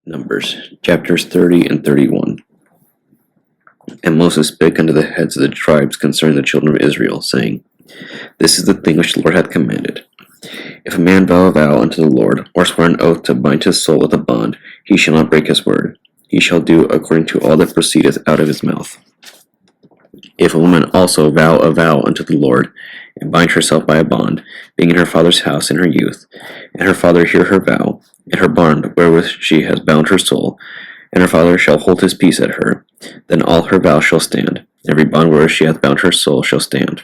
Numbers, chapters 30 and 31. And Moses spake unto the heads of the tribes concerning the children of Israel, saying, This is the thing which the Lord hath commanded. If a man vow a vow unto the Lord, or swear an oath to bind his soul with a bond, he shall not break his word. He shall do according to all that proceedeth out of his mouth. If a woman also vow a vow unto the Lord, and bind herself by a bond, being in her father's house in her youth, and her father hear her vow, and her bond wherewith she has bound her soul, and her father shall hold his peace at her, then all her vows shall stand, every bond wherewith she hath bound her soul shall stand.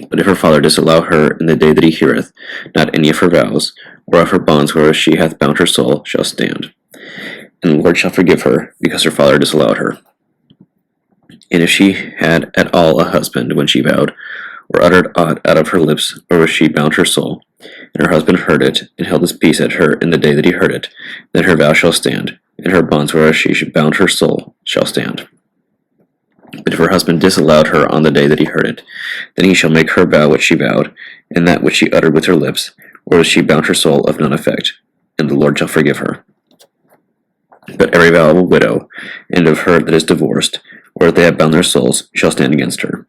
But if her father disallow her in the day that he heareth, not any of her vows, or of her bonds wherewith she hath bound her soul, shall stand. And the Lord shall forgive her, because her father disallowed her. And if she had at all a husband when she vowed, or uttered aught out of her lips, wherewith she bound her soul, and her husband heard it, and held his peace at her in the day that he heard it, then her vow shall stand, and her bonds wherewith she bound her soul shall stand. But if her husband disallowed her on the day that he heard it, then he shall make her vow which she vowed, and that which she uttered with her lips, wherewith she bound her soul, of none effect, and the Lord shall forgive her. But every vow of a widow, and of her that is divorced, where they have bound their souls, shall stand against her.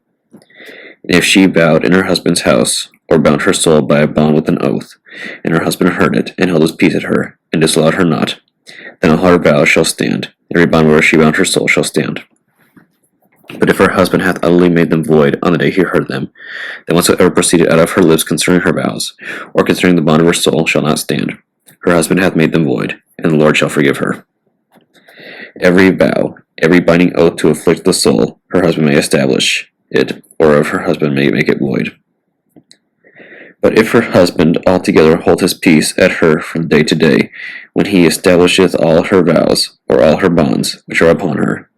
And if she vowed in her husband's house, or bound her soul by a bond with an oath, and her husband heard it, and held his peace at her, and disallowed her not, then all her vows shall stand, every bond where she bound her soul shall stand. But if her husband hath utterly made them void on the day he heard them, then whatsoever proceeded out of her lips concerning her vows, or concerning the bond of her soul, shall not stand. Her husband hath made them void, and the Lord shall forgive her. Every vow, every binding oath to afflict the soul, her husband may establish it, or of her husband may make it void. But if her husband altogether hold his peace at her from day to day, when he establisheth all her vows, or all her bonds, which are upon her,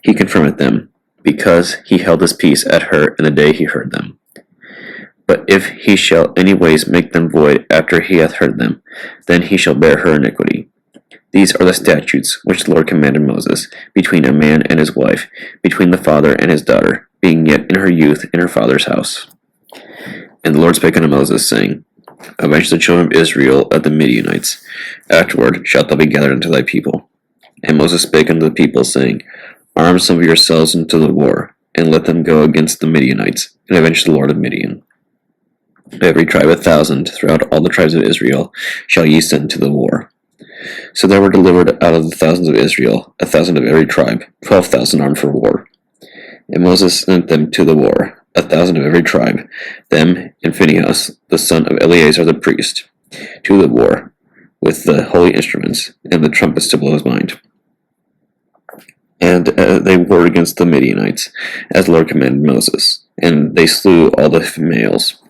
he confirmeth them, because he held his peace at her in the day he heard them. But if he shall any ways make them void after he hath heard them, then he shall bear her iniquity. These are the statutes which the Lord commanded Moses, between a man and his wife, between the father and his daughter, being yet in her youth in her father's house. And the Lord spake unto Moses, saying, Avenge the children of Israel of the Midianites. Afterward shalt thou be gathered unto thy people. And Moses spake unto the people, saying, Arm some of yourselves unto the war, and let them go against the Midianites, and avenge the Lord of Midian. Every tribe 1,000 throughout all the tribes of Israel shall ye send to the war. So there were delivered out of the thousands of Israel 1,000 of every tribe, 12,000 armed for war. And Moses sent them to the war, 1,000 of every tribe, them and Phinehas, the son of Eleazar the priest, to the war, with the holy instruments, and the trumpets to blow his mind. And they warred against the Midianites, as the Lord commanded Moses, and they slew all the males.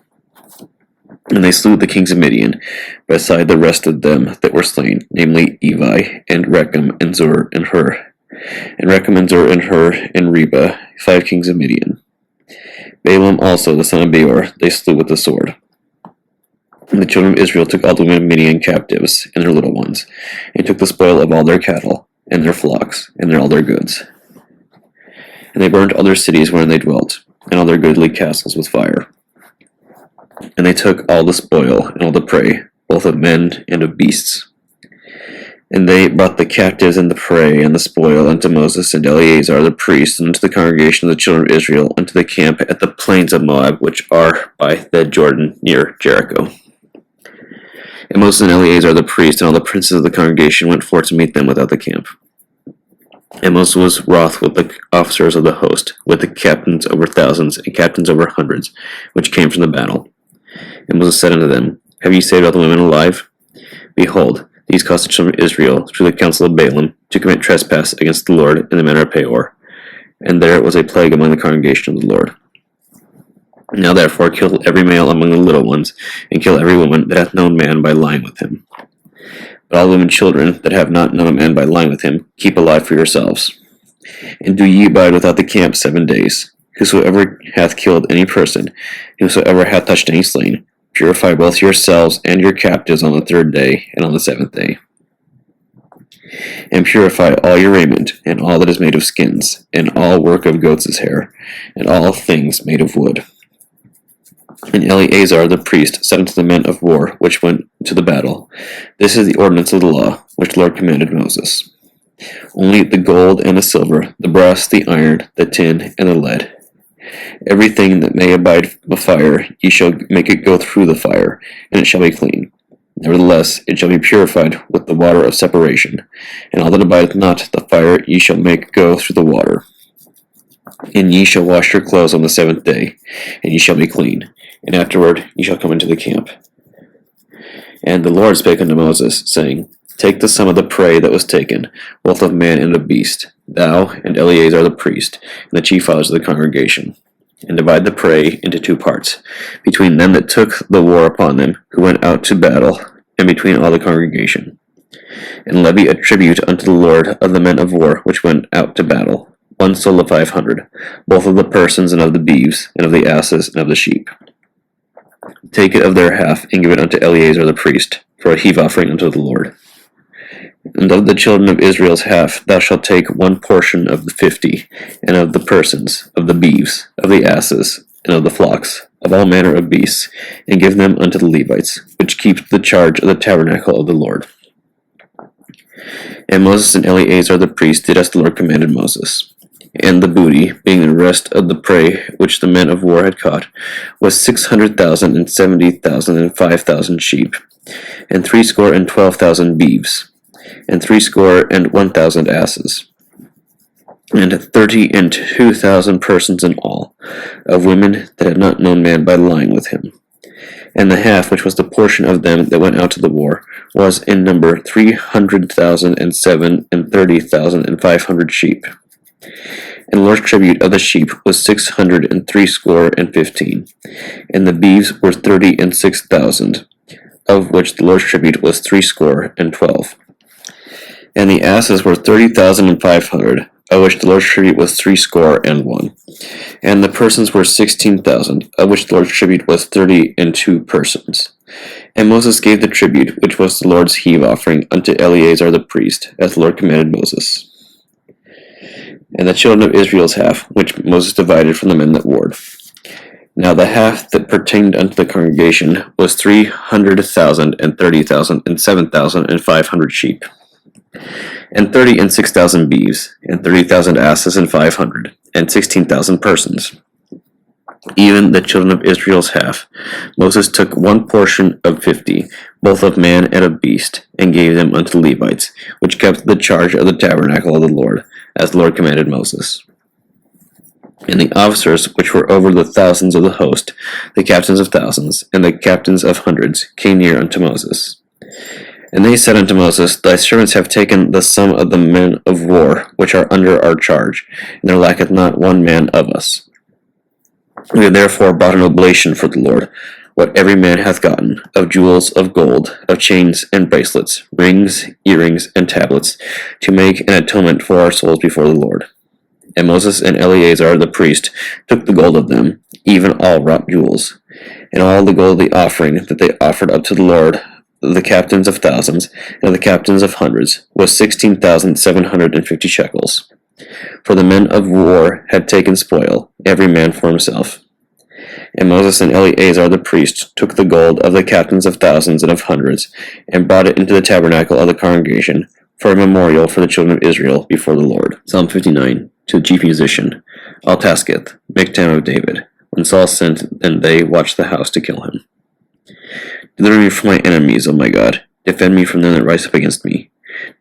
And they slew the kings of Midian, beside the rest of them that were slain, namely Evi, and Rechem, and Zur, and Hur. And Rechem, and Zur, and Hur, and Reba, 5 kings of Midian. Balaam also, the son of Beor, they slew with the sword. And the children of Israel took all the women of Midian captives, and their little ones, and took the spoil of all their cattle, and their flocks, and all their goods. And they burned all their cities wherein they dwelt, and all their goodly castles with fire. And they took all the spoil, and all the prey, both of men and of beasts. And they brought the captives and the prey and the spoil unto Moses and Eleazar the priest, and unto the congregation of the children of Israel, unto the camp at the plains of Moab, which are by the Jordan near Jericho. And Moses and Eleazar the priest, and all the princes of the congregation, went forth to meet them without the camp. And Moses was wroth with the officers of the host, with the captains over thousands, and captains over hundreds, which came from the battle. And Moses said unto them, Have ye saved all the women alive? Behold, these caused the children of Israel, through the counsel of Balaam, to commit trespass against the Lord in the manner of Peor. And there was a plague among the congregation of the Lord. Now therefore kill every male among the little ones, and kill every woman that hath known man by lying with him. But all the women and children that have not known a man by lying with him, keep alive for yourselves. And do ye abide without the camp 7 days. Whosoever hath killed any person, whosoever hath touched any slain, purify both yourselves and your captives on the 3rd day and on the 7th day. And purify all your raiment, and all that is made of skins, and all work of goats' hair, and all things made of wood. And Eleazar the priest said unto the men of war which went to the battle, This is the ordinance of the law, which the Lord commanded Moses. Only the gold and the silver, the brass, the iron, the tin, and the lead, everything that may abide the fire, ye shall make it go through the fire, and it shall be clean. Nevertheless, it shall be purified with the water of separation, and all that abideth not the fire ye shall make go through the water. And ye shall wash your clothes on the 7th day, and ye shall be clean, and afterward ye shall come into the camp. And the Lord spake unto Moses, saying, Take the sum of the prey that was taken, both of man and of beast, thou and Eleazar the priest, and the chief fathers of the congregation, and divide the prey into 2 parts, between them that took the war upon them, who went out to battle, and between all the congregation. And levy a tribute unto the Lord of the men of war which went out to battle, 1 soul of 500, both of the persons and of the beeves, and of the asses, and of the sheep. Take it of their half, and give it unto Eleazar the priest, for a heave offering unto the Lord. And of the children of Israel's half thou shalt take 1 portion of the 50, and of the persons, of the beeves, of the asses, and of the flocks, of all manner of beasts, and give them unto the Levites, which keep the charge of the tabernacle of the Lord. And Moses and Eleazar the priest did as the Lord commanded Moses. And the booty, being the rest of the prey which the men of war had caught, was 600,000 and 70,000 and 5,000 sheep, and 12,000 beeves, and 1,000 asses, and 32,000 persons in all, of women that had not known man by lying with him. And the half which was the portion of them that went out to the war was in number 300,000 and 30,500 sheep. And the Lord's tribute of the sheep was 615, and the beeves were 36,000, of which the Lord's tribute was 12. And the asses were 30,500, of which the Lord's tribute was 61. And the persons were 16,000, of which the Lord's tribute was 32 persons. And Moses gave the tribute, which was the Lord's heave offering, unto Eleazar the priest, as the Lord commanded Moses. And the children of Israel's half, which Moses divided from the men that warred. Now the half that pertained unto the congregation was 300,000 and 30,000 and 7,500 sheep, and 36,000 beeves, and 30,000 asses and 500, and 16,000 persons. Even the children of Israel's half, Moses took 1 portion of 50, both of man and of beast, and gave them unto the Levites, which kept the charge of the tabernacle of the Lord, as the Lord commanded Moses. And the officers which were over the thousands of the host, the captains of thousands, and the captains of hundreds, came near unto Moses. And they said unto Moses, Thy servants have taken the sum of the men of war, which are under our charge, and there lacketh not 1 man of us. We have therefore brought an oblation for the Lord, what every man hath gotten, of jewels, of gold, of chains and bracelets, rings, earrings, and tablets, to make an atonement for our souls before the Lord. And Moses and Eleazar the priest took the gold of them, even all wrought jewels, and all the gold of the offering that they offered up to the Lord, the captains of thousands, and the captains of hundreds, was 16,750 shekels. For the men of war had taken spoil, every man for himself. And Moses and Eleazar the priest took the gold of the captains of thousands and of hundreds, and brought it into the tabernacle of the congregation, for a memorial for the children of Israel before the Lord. Psalm 59, to the chief musician, Altasketh, Miktam of David. When Saul sent, then they watched the house to kill him. Deliver me from my enemies, O my God. Defend me from them that rise up against me.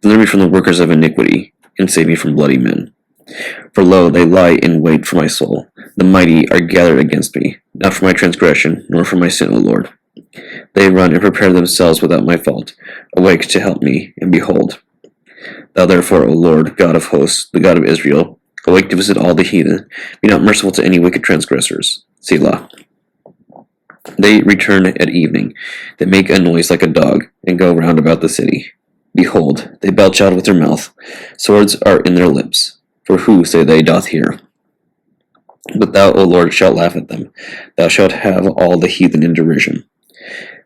Deliver me from the workers of iniquity, and save me from bloody men. For lo, they lie in wait for my soul. The mighty are gathered against me, not for my transgression, nor for my sin, O Lord. They run and prepare themselves without my fault. Awake to help me, and behold. Thou therefore, O Lord, God of hosts, the God of Israel, awake to visit all the heathen. Be not merciful to any wicked transgressors. Selah. They return at evening. They make a noise like a dog, and go round about the city. Behold, they belch out with their mouth. Swords are in their lips. For who, say they, doth hear? But thou, O Lord, shalt laugh at them. Thou shalt have all the heathen in derision.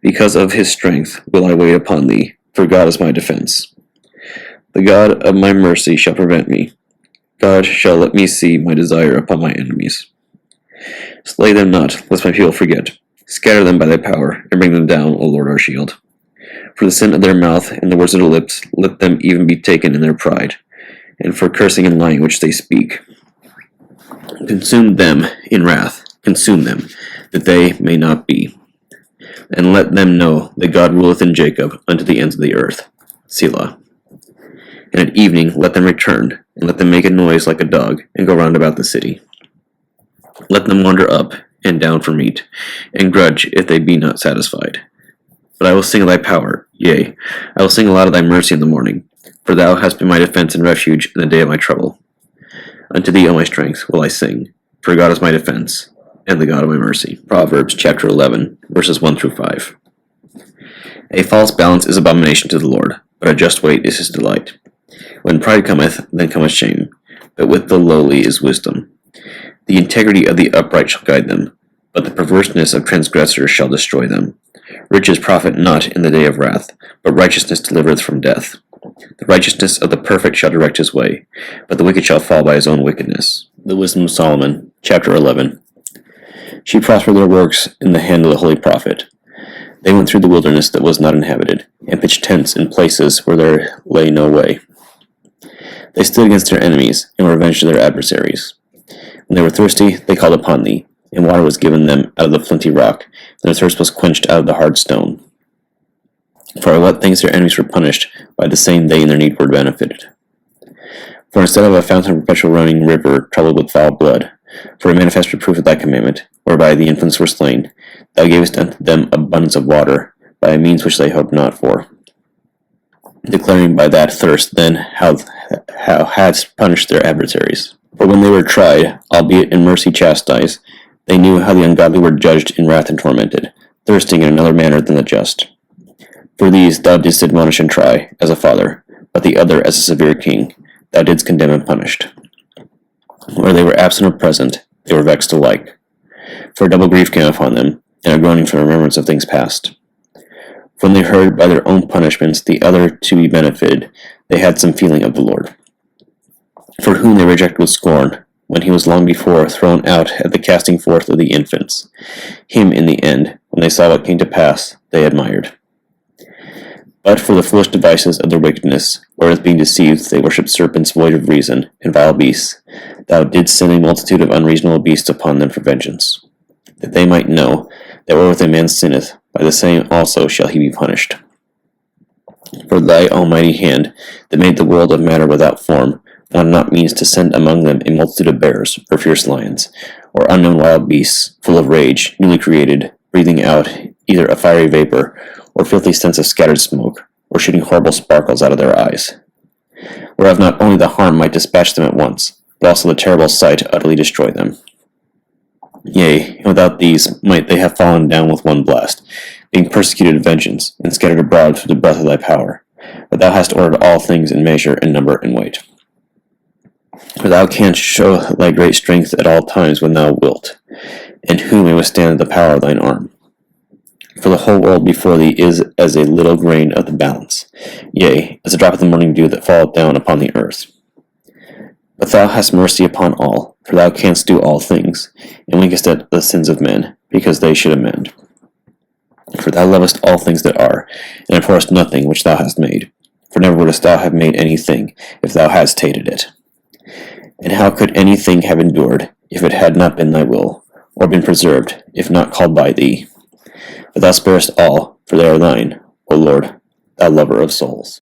Because of his strength will I wait upon thee, for God is my defense. The God of my mercy shall prevent me. God shall let me see my desire upon my enemies. Slay them not, lest my people forget. Scatter them by thy power, and bring them down, O Lord our shield. For the sin of their mouth and the words of their lips, let them even be taken in their pride, and for cursing and lying which they speak. Consume them in wrath, consume them, that they may not be. And let them know that God ruleth in Jacob unto the ends of the earth. Selah. And at evening let them return, and let them make a noise like a dog, and go round about the city. Let them wander up and down for meat, and grudge if they be not satisfied. But I will sing of thy power, yea, I will sing aloud of thy mercy in the morning, for thou hast been my defense and refuge in the day of my trouble. Unto thee, O my strength, will I sing, for God is my defense, and the God of my mercy. Proverbs chapter 11, verses 1 through 5. A false balance is abomination to the Lord, but a just weight is his delight. When pride cometh, then cometh shame, but with the lowly is wisdom. The integrity of the upright shall guide them, but the perverseness of transgressors shall destroy them. Riches profit not in the day of wrath, but righteousness delivereth from death. The righteousness of the perfect shall direct his way, but the wicked shall fall by his own wickedness. The Wisdom of Solomon, chapter 11. She prospered their works in the hand of the holy prophet. They went through the wilderness that was not inhabited, and pitched tents in places where there lay no way. They stood against their enemies, and were avenged of their adversaries. When they were thirsty, they called upon thee, and water was given them out of the flinty rock, and their thirst was quenched out of the hard stone. For by what things their enemies were punished, by the same they in their need were benefited. For instead of a fountain of perpetual running river troubled with foul blood, for a manifest reproof of thy commandment, whereby the infants were slain, thou gavest unto them abundance of water, by a means which they hoped not for. Declaring by that thirst then how hadst punished their adversaries. For when they were tried, albeit in mercy chastised, they knew how the ungodly were judged in wrath and tormented, thirsting in another manner than the just. For these thou didst admonish and try, as a father, but the other as a severe king, thou didst condemn and punished. Where they were absent or present, they were vexed alike. For a double grief came upon them, and a groaning from the remembrance of things past. For when they heard by their own punishments the other to be benefited, they had some feeling of the Lord. For whom they rejected with scorn, when he was long before thrown out at the casting forth of the infants. Him in the end, when they saw what came to pass, they admired. But for the foolish devices of their wickedness, wherewith being deceived, they worshipped serpents void of reason, and vile beasts, thou didst send a multitude of unreasonable beasts upon them for vengeance, that they might know that wherewith a man sinneth, by the same also shall he be punished. For thy almighty hand, that made the world of matter without form, found not means to send among them a multitude of bears, or fierce lions, or unknown wild beasts, full of rage, newly created, breathing out either a fiery vapor, or filthy scents of scattered smoke, or shooting horrible sparkles out of their eyes, whereof not only the harm might dispatch them at once, but also the terrible sight utterly destroy them. Yea, without these might they have fallen down with one blast, being persecuted of vengeance, and scattered abroad through the breath of thy power. But thou hast ordered all things in measure and number and weight. For thou canst show thy great strength at all times when thou wilt, and who may withstand the power of thine arm? For the whole world before thee is as a little grain of the balance, yea, as a drop of the morning dew that falleth down upon the earth. But thou hast mercy upon all, for thou canst do all things, and winkest at the sins of men, because they should amend. For thou lovest all things that are, and abhorrest nothing which thou hast made. For never wouldst thou have made anything, if thou hadst hated it. And how could anything have endured, if it had not been thy will, or been preserved, if not called by thee? But thou sparest all, for they are thine, O Lord, thou lover of souls.